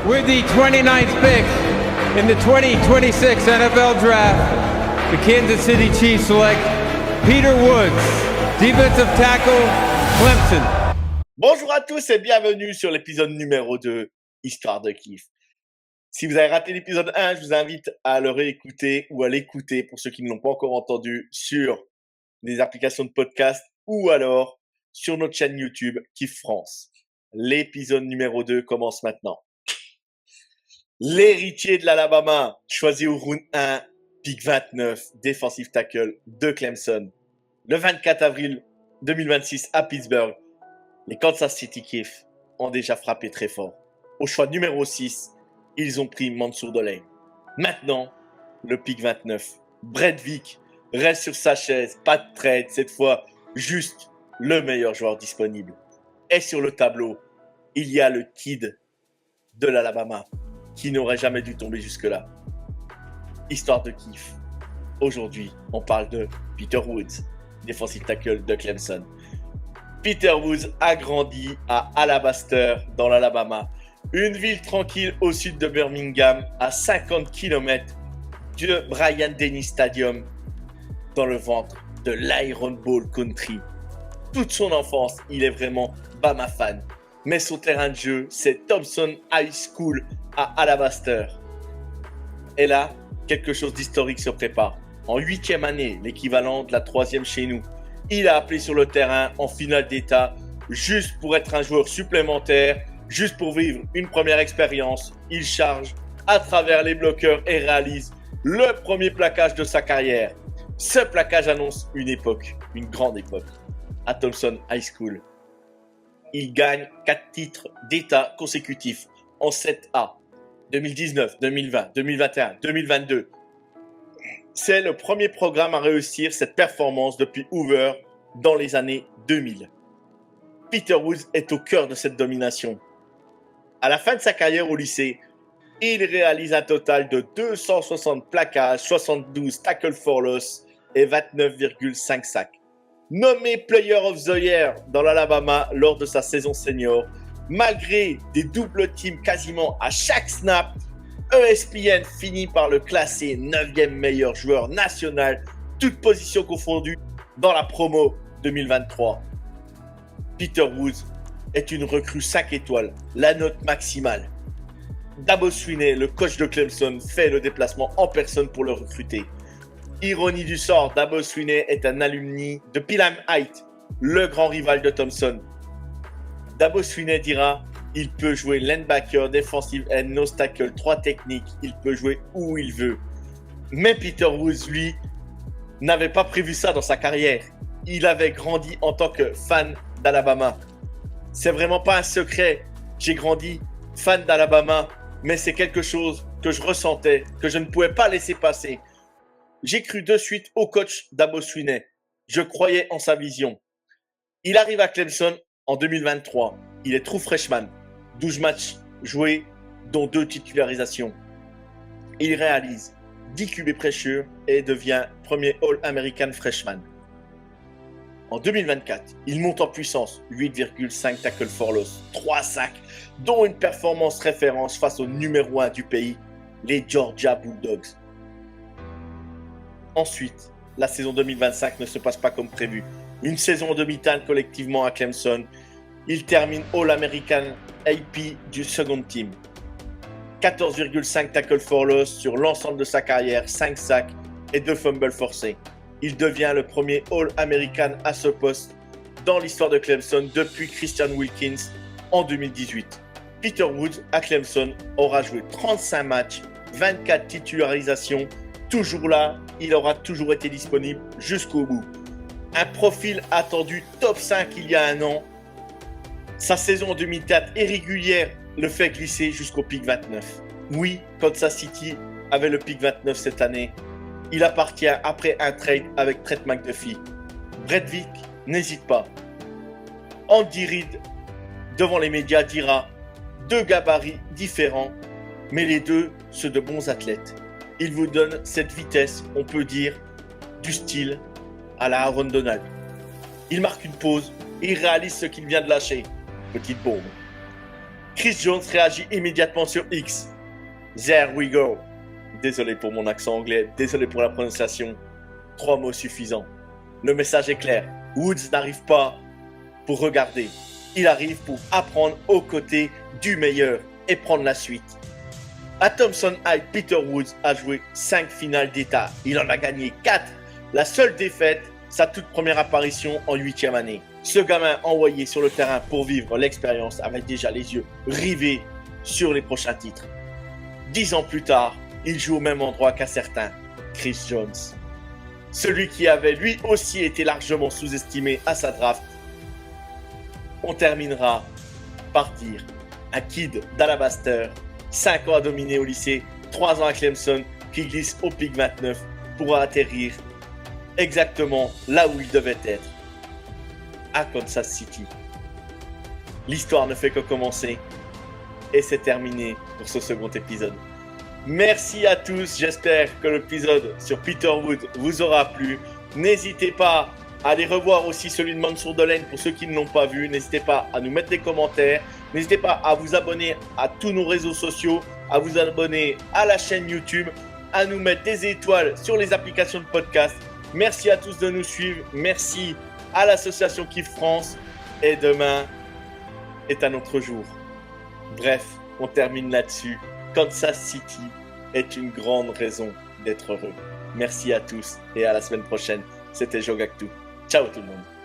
With the 29th pick in the 2026 NFL Draft, the Kansas City Chiefs select Peter Woods, defensive tackle, Clemson. Bonjour à tous et bienvenue sur l'épisode numéro 2, Histoire de kiff. Si vous avez raté l'épisode 1, je vous invite à le réécouter ou à l'écouter pour ceux qui ne l'ont pas encore entendu sur des applications de podcast ou alors sur notre chaîne YouTube Kiff France. L'épisode numéro 2 commence maintenant. L'héritier de l'Alabama, choisi au round 1, pick 29, defensive tackle de Clemson. Le 24 avril 2026 à Pittsburgh, les Kansas City Chiefs ont déjà frappé très fort. Au choix numéro 6, ils ont pris Mansour Dolay. Maintenant, le pick 29. Brett Vick reste sur sa chaise, pas de trade, cette fois juste le meilleur joueur disponible. Et sur le tableau, il y a le kid de l'Alabama qui n'aurait jamais dû tomber jusque-là. Histoire de kiff. Aujourd'hui, on parle de Peter Woods, defensive tackle de Clemson. Peter Woods a grandi à Alabaster, dans l'Alabama, une ville tranquille au sud de Birmingham, à 50 km de Bryant-Denny Stadium, dans le ventre de l'Iron Bowl Country. Toute son enfance, il est vraiment Bama fan. Mais son terrain de jeu, c'est Thompson High School à Alabaster. Et là, quelque chose d'historique se prépare. En 8e année, l'équivalent de la 3e chez nous, il a appelé sur le terrain en finale d'état, juste pour être un joueur supplémentaire, juste pour vivre une première expérience. Il charge à travers les bloqueurs et réalise le premier plaquage de sa carrière. Ce plaquage annonce une époque, une grande époque, à Thompson High School. Il gagne 4 titres d'état consécutifs en 7A, 2019, 2020, 2021, 2022. C'est le premier programme à réussir cette performance depuis Hoover dans les années 2000. Peter Woods est au cœur de cette domination. À la fin de sa carrière au lycée, il réalise un total de 260 plaquages, 72 tackles for loss et 29,5 sacs. Nommé Player of the Year dans l'Alabama lors de sa saison senior, malgré des doubles teams quasiment à chaque snap, ESPN finit par le classer 9e meilleur joueur national, toutes positions confondues, dans la promo 2023. Peter Woods est une recrue 5 étoiles, la note maximale. Dabo Swinney, le coach de Clemson, fait le déplacement en personne pour le recruter. Ironie du sort, Dabo Swinney est un alumni de Pelham Heights, le grand rival de Thompson. Dabo Swinney dira: il peut jouer linebacker, defensive end, nose tackle, 3 techniques, il peut jouer où il veut. Mais Peter Woods, lui, n'avait pas prévu ça dans sa carrière. Il avait grandi en tant que fan d'Alabama. C'est vraiment pas un secret. J'ai grandi fan d'Alabama, mais c'est quelque chose que je ressentais, que je ne pouvais pas laisser passer. J'ai cru de suite au coach Dabo Swinney. Je croyais en sa vision. Il arrive à Clemson en 2023. Il est true freshman. 12 matchs joués, dont 2 titularisations. Il réalise 10 QB pressure et devient premier All-American freshman. En 2024, il monte en puissance, 8,5 tackles for loss, 3 sacs, dont une performance référence face au numéro 1 du pays, les Georgia Bulldogs. Ensuite, la saison 2025 ne se passe pas comme prévu. Une saison en demi-teinte collectivement à Clemson. Il termine All-American AP du second team. 14,5 tackles for loss sur l'ensemble de sa carrière, 5 sacs et 2 fumbles forcés. Il devient le premier All-American à ce poste dans l'histoire de Clemson depuis Christian Wilkins en 2018. Peter Woods à Clemson aura joué 35 matchs, 24 titularisations. Toujours là, il aura toujours été disponible jusqu'au bout. Un profil attendu top 5 il y a un an. Sa saison en 2004 irrégulière le fait glisser jusqu'au pick 29. Oui, Kansas City avait le pick 29 cette année. Il appartient après un trade avec Trent McDuffie. Brett Vick n'hésite pas. Andy Reid, devant les médias, dira 2 gabarits différents, mais les deux, ceux de bons athlètes. Il vous donne cette vitesse, on peut dire, du style à la Aaron Donald. Il marque une pause et il réalise ce qu'il vient de lâcher. Petite bombe. Chris Jones réagit immédiatement sur X. There we go. Désolé pour mon accent anglais, désolé pour la prononciation. 3 mots suffisants. Le message est clair. Woods n'arrive pas pour regarder. Il arrive pour apprendre aux côtés du meilleur et prendre la suite. À Thompson High, Peter Woods a joué 5 finales d'État. Il en a gagné 4. La seule défaite, sa toute première apparition en 8e année. Ce gamin envoyé sur le terrain pour vivre l'expérience avait déjà les yeux rivés sur les prochains titres. 10 ans plus tard, il joue au même endroit qu'un certain Chris Jones. Celui qui avait lui aussi été largement sous-estimé à sa draft. On terminera par dire un kid d'Alabaster, 5 ans à dominer au lycée, 3 ans à Clemson, qui glisse au pick 29 pour atterrir exactement là où il devait être, à Kansas City. L'histoire ne fait que commencer et c'est terminé pour ce second épisode. Merci à tous, j'espère que l'épisode sur Peter Wood vous aura plu. N'hésitez pas à aller revoir aussi celui de Mansour Delaine pour ceux qui ne l'ont pas vu. N'hésitez pas à nous mettre des commentaires. N'hésitez pas à vous abonner à tous nos réseaux sociaux, à vous abonner à la chaîne YouTube, à nous mettre des étoiles sur les applications de podcast. Merci à tous de nous suivre. Merci à l'association Kiff France. Et demain est un autre jour. Bref, on termine là-dessus. Kansas City est une grande raison d'être heureux. Merci à tous et à la semaine prochaine. C'était Jogactu. Ciao tout le monde.